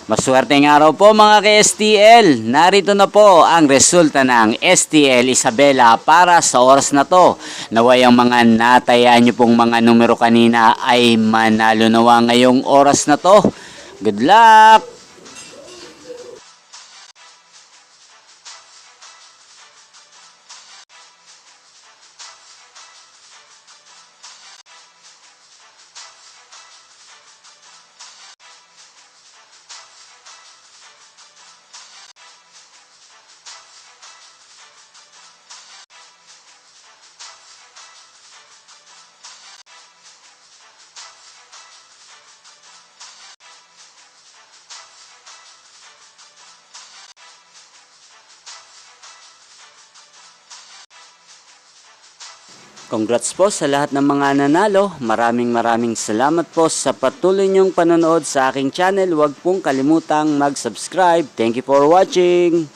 Maswerteng araw po mga ka-STL. Narito na po ang resulta ng STL Isabela para sa oras na to. Naway ang mga nataya nyo pong mga numero kanina ay manalo nawa ngayong oras na to. Good luck! Congrats po sa lahat ng mga nanalo. Maraming salamat po sa patuloy niyong panonood sa aking channel. Huwag pong kalimutang mag-subscribe. Thank you for watching.